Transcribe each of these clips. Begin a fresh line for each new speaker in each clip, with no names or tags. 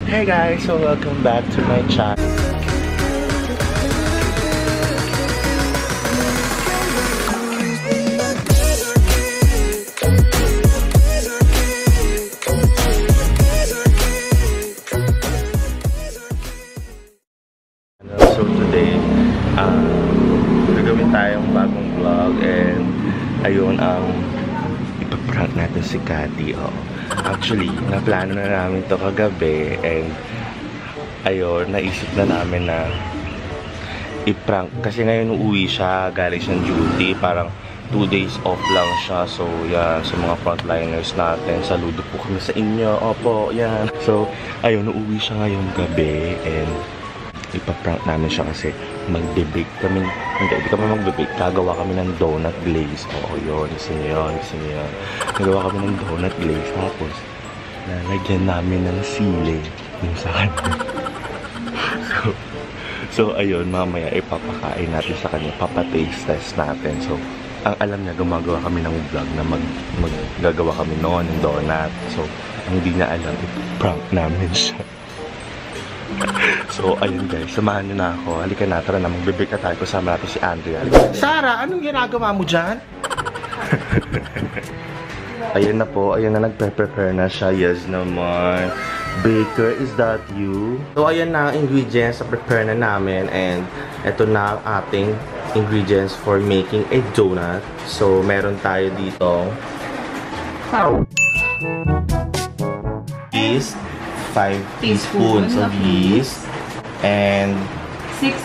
Hey guys, so welcome back to my channel. So today, gagawin tayong bagong vlog and ayun ang ipaprank natin si Cathy. Actually, naplano na namin to kagabi and ayun, naisip na namin na i-prank kasi ngayon uuwi siya, galing siyang duty, parang 2 days off lang siya. So yan, sa mga frontliners natin, saludo po kami sa inyo. Opo, yan. So ayun, uuwi siya ngayong gabi and ipaprank namin siya kasi magbe-bake kami. Hindi kami magbe-bake. Gagawa kami ng donut glaze. Oo, yun. Gusto niyo yun. Gagawa kami ng donut glaze. Tapos, lalagyan namin ng sili yung sa kanya. So, ayun. Mamaya ipapakain natin sa kanya. Papa-taste test natin. So, ang alam niya, gumagawa kami ng vlog na maggagawa kami noon ng donut. So, ang hindi niya alam, ipaprank namin siya. So, ayun guys, samahan nyo na ako. Halika na, tara na, magbibig na tayo. Kasama natin si Andrea. Sarah, anong ginagawa mo dyan? Ayun na po, ayun na, nagpe-prepare na siya. Yes naman. Baker, is that you? So, ayun na ang ingredients na prepare na namin. And, eto na ang ating ingredients for making a donut. So, meron tayo dito yeast, 5 teaspoons of yeast, and
6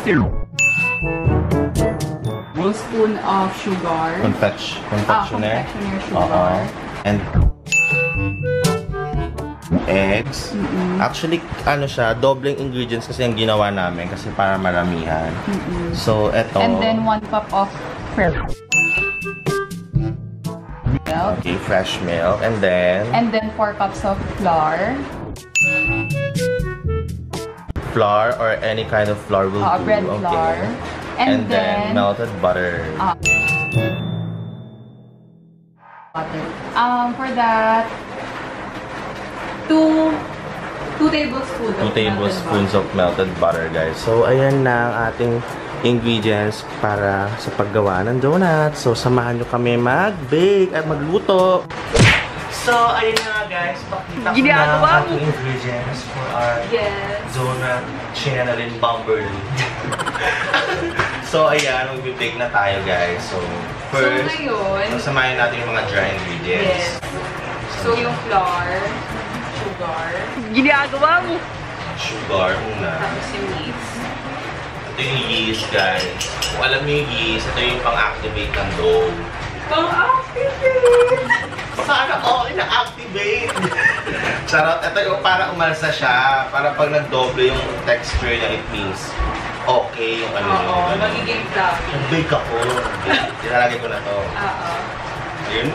tablespoons of sugar.
Confectioner sugar. And eggs. Actually, ano siya, dobleng ingredients kasi ang ginawa namin kasi para maramihan. So, eto.
And then 1 cup of milk.
Okay, fresh milk. And then
4 cups of flour.
Flour or any kind of flour will do.
Bread flour. And
then melted butter.
Butter. For that, 2 tablespoons.
2 tablespoons of melted butter, guys. So, ayan na ang ating ingredients para sa paggawa ng donut. So, samahan nyo kami mag-bake at magluto. So, ayun na guys, pakita ko na ang ating ingredients for our donut channel in Bumberly. So, ayan, mag-bake na tayo guys. So, first, samahin natin yung mga dry ingredients.
So, yung flour, sugar. Ginagawa mo!
Sugar muna.
Tapos yung yeast.
Ito yung yeast guys. Kung alam niyo yung yeast, ito yung pang-activate ng dough.
Pang-activate!
Sana all ina-activate! Charot, ito yung para umalsa siya. Para pag nag-doble yung texture niya, it means okay yung ano yun.
Oo, magiging fluffy.
Nag-bake ako. Ilalagay ko na to.
Oo.
Ayun.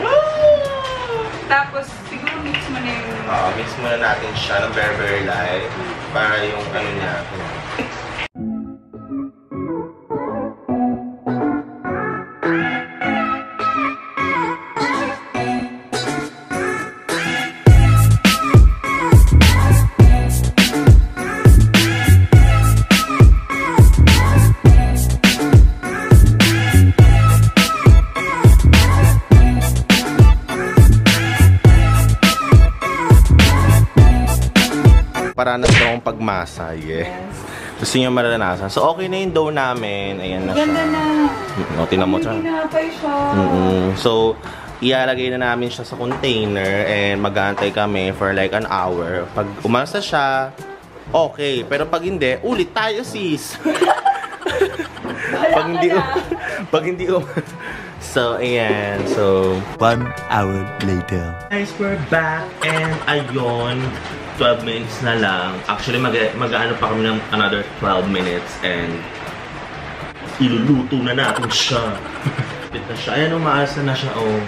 Tapos, siguro mix mo na yung...
Oo, mix muna natin siya ng very light. Para yung ano niya. Para na strong pagmasa, yes. Gusto nyo maranasan. So, okay na yung dough namin. Ayan na siya.
Ganda na.
Tinan mo siya.
Tinapay siya.
So, ialagay na namin siya sa container and mag-aantay kami for like an hour. Pag umalsa siya, okay. Pero pag hindi, ulit tayo sis. pag hindi So, ayan. So, 1 hour later. Guys, we're back and ayun. 12 minutes na lang. Actually, mag-ano pa kami ng another 12 minutes and iluluto na natin siya. Pit na siya. Ayan, umaasa na siya. Oh.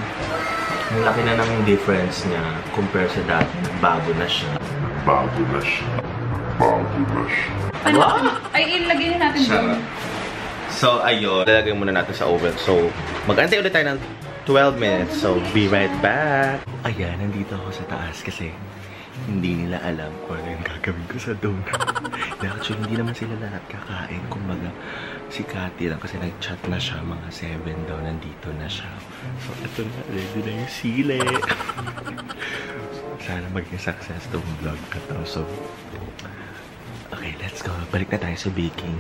Ang laki na ng difference niya compare sa dati. Bago na siya.
Ay, ilagay na natin doon.
So, ayun. Lalagay muna natin sa oven. So, mag-antay ulit tayo ng 12 minutes. So, be right back. Ayan, nandito ako sa taas kasi hindi nila alam kung ano yung gagawin ko sa donut. Actually, hindi naman sila lahat kakain. Kumbaga, si Cathy lang kasi nag-chat na siya. Mga 7 daw, nandito na siya. So, ito na. Ready na yung sile. Sana maging success tong vlog ka to. So, okay, let's go. Balik na tayo sa baking.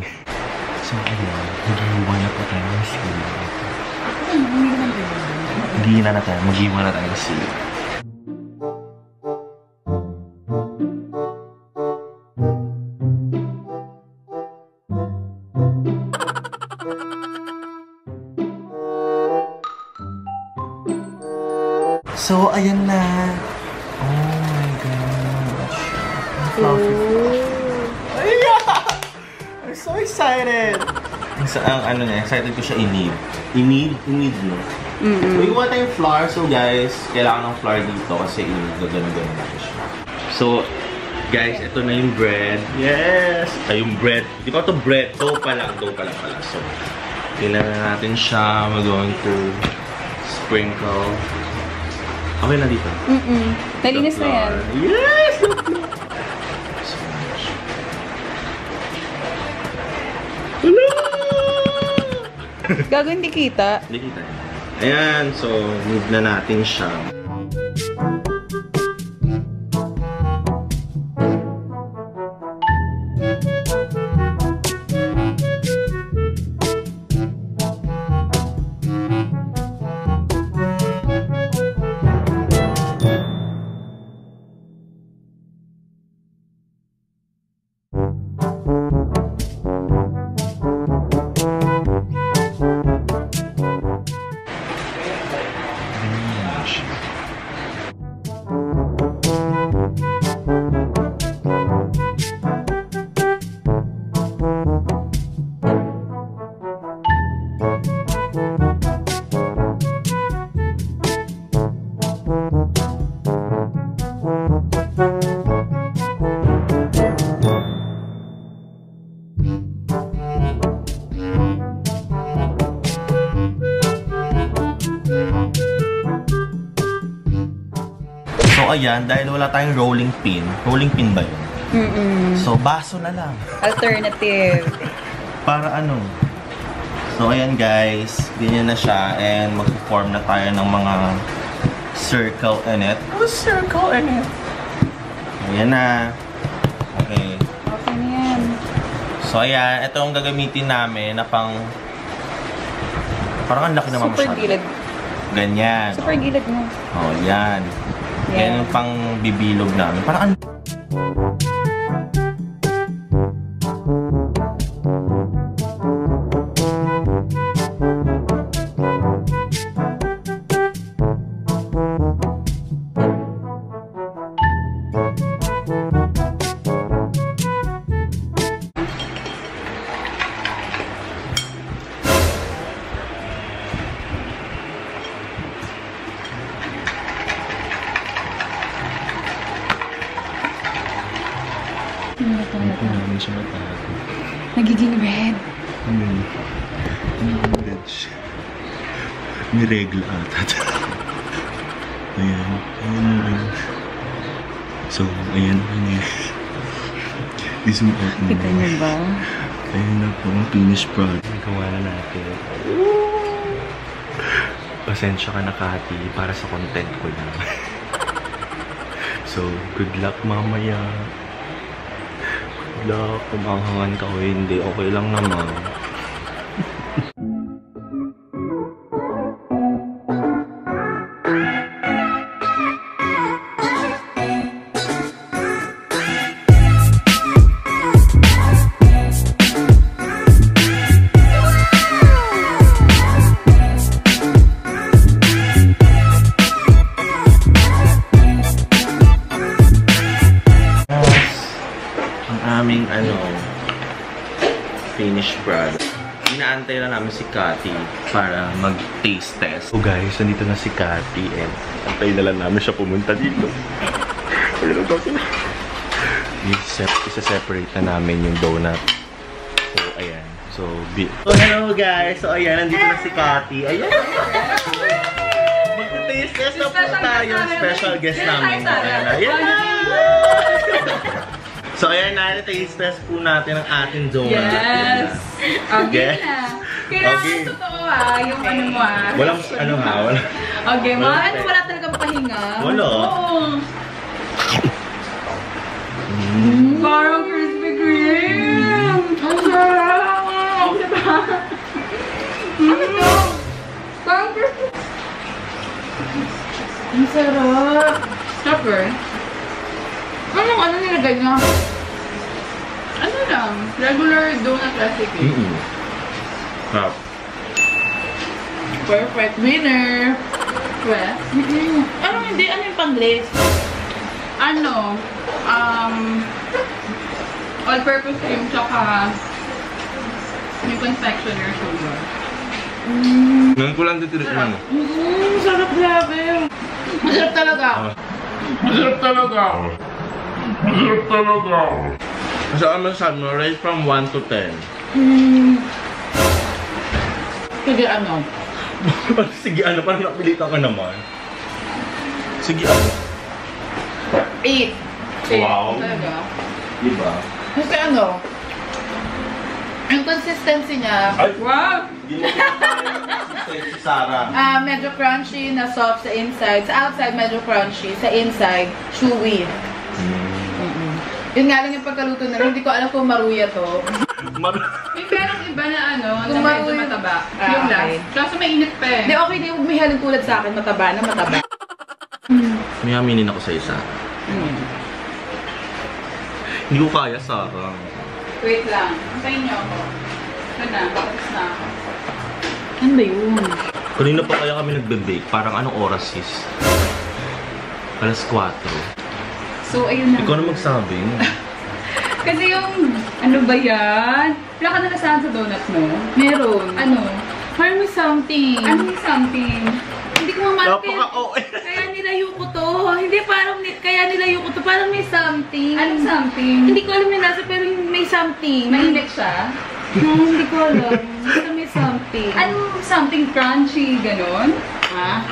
So, ayun. Mag-iwan na po tayo ng sile. Hindi na tayo. Mag-iwan na tayo ng sile. So, ayan na. Oh my gosh. Ang fluffy. Ayan! I'm so excited! Ang ano niya, excited ko siya i-need. I-need mo. So, iwan tayong flour. So, guys, kailangan ng flour dito kasi i-gano'n-gano'n natin siya. So, guys, ito na yung bread. Yes! Ay, yung bread. Di ba ito bread? Dough pa lang pala. So, tingnan na natin siya. We're going to sprinkle. Okay na dito?
Nalinis na yan.
Yes! So much. Hello!
Gago, hindi kita.
Hindi kita yan. Ayan, so move na natin siya. So, ayan, dahil wala tayong rolling pin. Rolling pin ba yun? So, baso na lang.
Alternative.
Para ano? So, ayan guys. Ganyan na siya. And mag-form na tayo ng mga circle in it. Circle in it. Ayan na. Okay.
Okay na yan.
So, ayan. Ito ang gagamitin namin na pang... Parang ang laki naman masyado.
Super gilid.
Ganyan.
Super gilid mo.
Oh, yan. Yan yung pang bibilog namin. Parang namin siya matago.
Nagiging red.
Red siya. May regla ata. Ayan. Ayan. So, ayan. Isang oatmeal.
Kita niyo ba?
Ayan na po ang finished product. Gawa na natin. Pasensya ka na, Cathy, para sa content ko lang. So, good luck mamaya. Good luck. Kung manghangan ka o hindi, okay lang naman. Aming finished product. Inaantay lang namin si Cathy para mag-taste test. So guys, nandito na si Cathy and antay na lang namin siya pumunta dito. Isa-separate na namin yung donut. So ayan. So hello guys. So ayan, nandito na si Cathy. Ayan. Mag-taste Taste na po tayo. Special guest namin. Ayan na. So, ayan na. Taste test po natin ang ating donut.
Yes. Okay na. Kailangan totoo yung ano mo
Walang ano ha, wala.
Okay, wala talagang pahinga.
Wala.
Oo. Parang Krispy Kreme. Ang sarap. Diba? Parang Krispy Kreme. Ang sarap. Stopper. Ano nilagay niya? Ano lang? Regular donut recipe.
Sarap.
Perfect winner. Well,
Ano hindi? Ano yung pang-glaze?
ano? All-purpose cream tsaka yung confectioner sugar.
Ngayon ko lang titirikman.
Sarap grabe. Masarap talaga.
Masarap talaga. Masarap talaga. So, ano masasabi mo? Rate from 1 to 10.
Sige ano?
Sige, ano? Parang napilitan ka naman. Sige, ano?
8.
Wow.
Talaga?
Diba?
Kasi ano? Yung consistency niya,
Ay,
Wow!
hindi mo si Sarah.
medyo crunchy na soft sa inside. Sa outside, medyo crunchy. Sa inside, chewy. Yun nga lang yung pagkaluto na rin. Hindi ko alam kung maruya to.
May merong iba na ano, na
Kung
medyo
maruya-
mataba.
Ah,
Yung
okay.
last. Kaso mainit pa eh.
Hindi, okay. Hindi huwag may halong tulad sa akin. Mataba na mataba.
May aminin ako sa isa. Hindi ko kaya, Sarah.
Wait lang. Antayin niyo ako. Ito na. Tapos na ako.
Ano ba yun?
Kanina pa kaya kami nagbe-bake. Parang anong oras, sis? Alas 4.
So, ayun na.
Ikaw na magsabi.
Kasi yung, ano ba yan? Wala ka nalasahan sa donut mo?
Meron.
Ano?
Parang may something.
Ano yung something?
Hindi ko mamalaki.
Napaka-OA.
Kaya nilayo ko to. Hindi, parang kaya nilayo ko to. Parang may something.
Anong something?
Hindi ko alam yung nasa, pero may something.
Mainit siya?
Hindi ko alam. Basta may something.
Anong something crunchy, ganon?
Ha?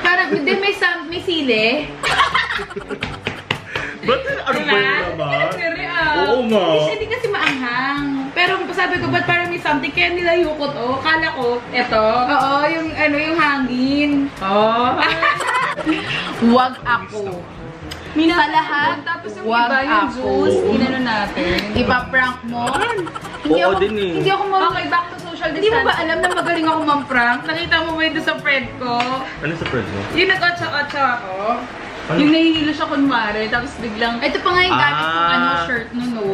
Parang, hindi, may sili.
Ba't ano ba yun naman? Oo nga.
Hindi kasi maanghang. Pero sabi ko, ba't parang may something? Kaya nilayo ko to. Kala ko,
Ito?
oo, yung hangin.
Oh.
Wag ako. Sa lahat,
Tapos yung
wag
iba yung
ako.
juice, inano natin.
Ipaprank mo?
Oo din eh.
Hindi ako
Okay, back to social distancing.
Hindi mo ba alam na magaling ako mag-prank? Nakita mo ba yun doon sa friend ko?
Ano sa friend mo?
Yung nag-otsa-otsa ako.
Ano?
Yung nahihilo siya kunwari, tapos biglang,
Ito pa nga yung gamit kong shirt no, no.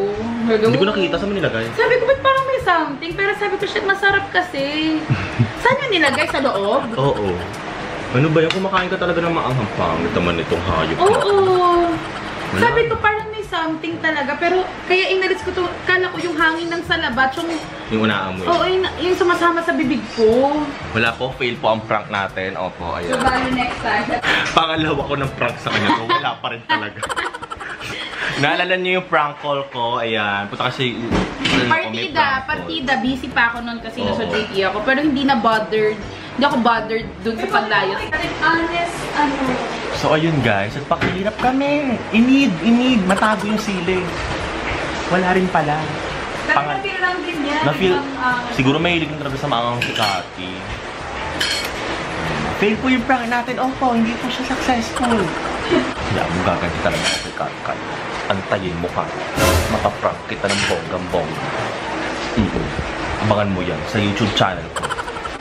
Hindi ko nakita. Saan mo nilagay?
Sabi ko, ba't parang may something? Pero sabi ko, shit, masarap kasi. Saan yun nilagay? Sa loob?
Oo. Ano ba yan? Kumakain ka talaga ng maanghang pangit naman itong hayop na.
Oo.
Wala.
Sabi ko, parang may something talaga. Pero, kaya inalis ko to, kala ko yung hangin ng salabat,
Yung unaamoy.
oo, yung sumasama sa bibig ko.
Wala po. Fail po ang prank natin. Opo,
so
ayan.
bali next time.
Pangalawa ko ng prank sa kanya. So, wala pa rin talaga. Naalala niyo yung prank call ko. Ayan. Punta kasi...
Partida. Busy pa ako noon kasi nasa
Oo.
JT ako. Pero hindi na bothered. Hindi ako bothered dun sa paglayas.
Honest, ano,
So, ayun guys. At pakihirap kami. Inid. Matago yung sili. Wala rin pala.
pero na-feel lang din yan.
Na-feel,
Ibang,
siguro may hilig na talaga sa maangang si Kati. Fail po yung prank natin. Opo, hindi po siya successful. Kaya mo gaganti talaga ako kay Kat. Antayin mo ka. Mapaprank kita ng bonggang-bongga. Abangan mo yan sa YouTube channel ko.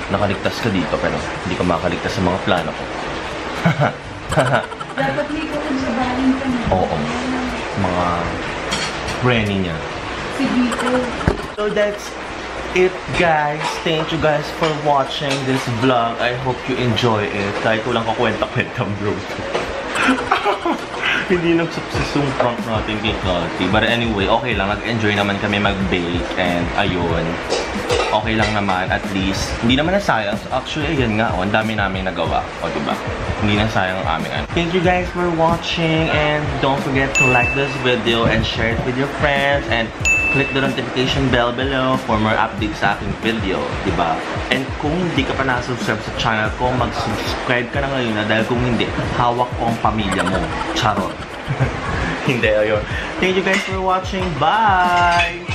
Nakaligtas ka dito pero hindi ka makaligtas sa mga plano ko.
dapat may kung sa baling ka na.
Oo. Mga Renny niya.
Sige ko.
So that's it guys. Thank you guys for watching this vlog. I hope you enjoy it. Kahit walang kakwenta-kwenta bro. Hindi nag-success yung prank natin kay Kati. But anyway, okay lang. Nag-enjoy naman kami mag-bake. And ayun. Okay lang naman. At least, hindi naman nasayang. Actually, ayun nga. Ang dami namin nagawa. O diba? Hindi nasayang ang aming ano. Thank you guys for watching. And don't forget to like this video and share it with your friends. And click the notification bell below for more updates sa aking video, diba? And kung hindi ka pa nakasubscribe sa channel ko, mag-subscribe ka na ngayon na dahil kung hindi, hawak ko ang pamilya mo. Charot. Hindi, ayun. Thank you guys for watching. Bye!